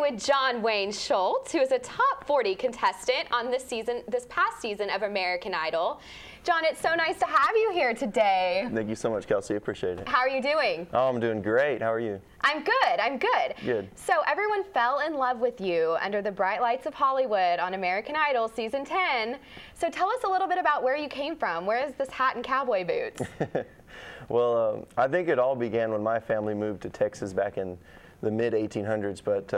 with John Wayne Schulz, who is a top 40 contestant on this past season of American Idol. John, it's so nice to have you here today. Thank you so much, Kelsey. Appreciate it. How are you doing? Oh, I'm doing great. How are you? I'm good. I'm good. Good. So everyone fell in love with you under the bright lights of Hollywood on American Idol season 10. So tell us a little bit about where you came from. Where is this hat and cowboy boots? Well, I think it all began when my family moved to Texas back in the mid-1800s, but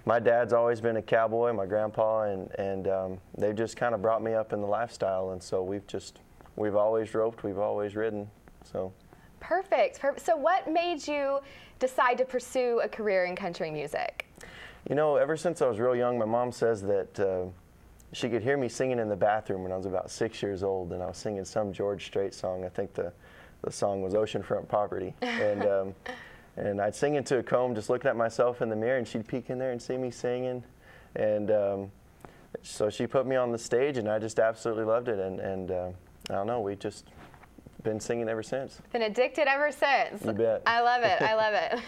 my dad's always been a cowboy, my grandpa, and they just kind of brought me up in the lifestyle, and so we've always roped, we've always ridden, so. Perfect. So what made you decide to pursue a career in country music? You know, ever since I was real young, my mom says that she could hear me singing in the bathroom when I was about 6 years old, and I was singing some George Strait song. I think the song was Oceanfront Property, and I'd sing into a comb, just looking at myself in the mirror, and she'd peek in there and see me singing, and so she put me on the stage, and I just absolutely loved it, and I don't know, we've just been singing ever since. Been addicted ever since. You bet. I love it. I love it.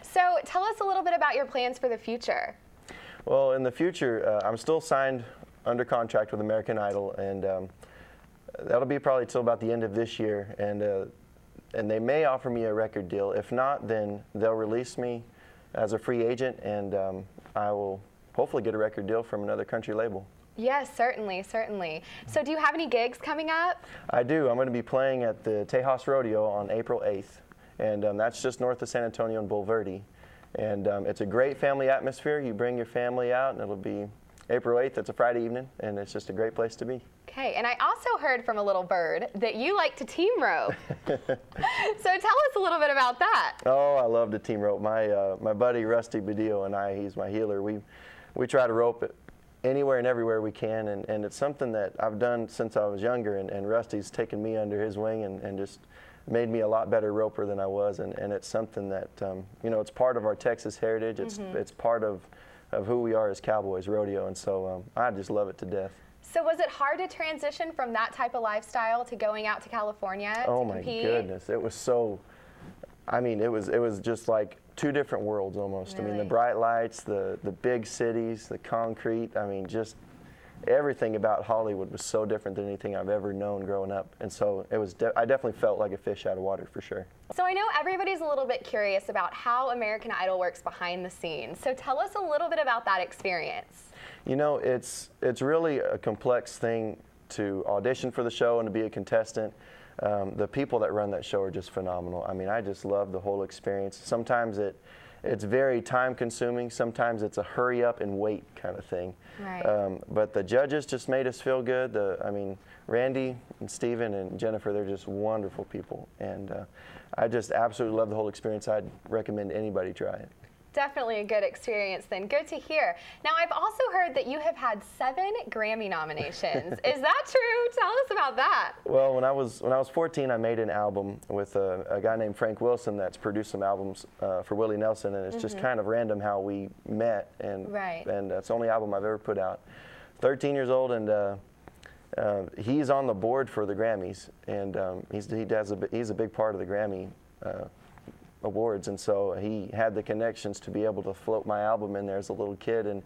So tell us a little bit about your plans for the future. Well, in the future, I'm still signed under contract with American Idol, and that'll be probably till about the end of this year, and they may offer me a record deal. If not, then they'll release me as a free agent, and I will hopefully get a record deal from another country label. Yes, certainly, certainly. So do you have any gigs coming up? I do. I'm going to be playing at the Tejas Rodeo on April 8th, and that's just north of San Antonio in Bulverde. And it's a great family atmosphere. You bring your family out, and it'll be April 8th. It's a Friday evening, and it's just a great place to be. Okay, and I also heard from a little bird that you like to team rope. So tell us a little bit about that. Oh, I love to team rope. My buddy Rusty Badillo and I, he's my healer, we try to rope it anywhere and everywhere we can, and it's something that I've done since I was younger, and Rusty's taken me under his wing and just made me a lot better roper than I was, and it's something that, you know, it's part of our Texas heritage. It's part of who we are as cowboys, rodeo, and so I just love it to death. So was it hard to transition from that type of lifestyle to going out to California to compete? My goodness, it was so, I mean, it was just like two different worlds almost. Really? I mean, the bright lights, the big cities, the concrete, I mean, just everything about Hollywood was so different than anything I've ever known growing up, and so it was I definitely felt like a fish out of water for sure. So I know everybody's a little bit curious about how American Idol works behind the scenes, so tell us a little bit about that experience. You know, it's really a complex thing to audition for the show and to be a contestant. The people that run that show are just phenomenal. I mean, I just love the whole experience. Sometimes it's very time consuming. Sometimes it's a hurry up and wait kind of thing. Right. But the judges just made us feel good. I mean, Randy and Steven and Jennifer, they're just wonderful people. And I just absolutely love the whole experience. I'd recommend anybody try it. Definitely a good experience then. Good to hear. Now, I've also heard that you have had 7 Grammy nominations. Is that true? Tell us about that. Well, when I was 14, I made an album with a guy named Frank Wilson that's produced some albums for Willie Nelson, and it's just kind of random how we met, and that's the only album I've ever put out. 13 years old, and he's on the board for the Grammys, and he's a big part of the Grammy awards, and so he had the connections to be able to float my album in there as a little kid, and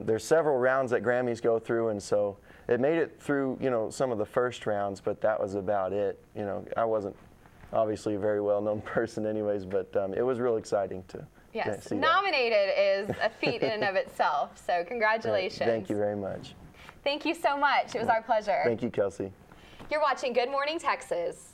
there's several rounds that Grammys go through, and so it made it through, you know, some of the first rounds, but that was about it. You know, I wasn't obviously a very well-known person anyways, but it was real exciting to see nominated is a feat in and of itself, so congratulations. Thank you very much. Thank you so much. It was our pleasure. Thank you, Kelsey. You're watching Good Morning Texas.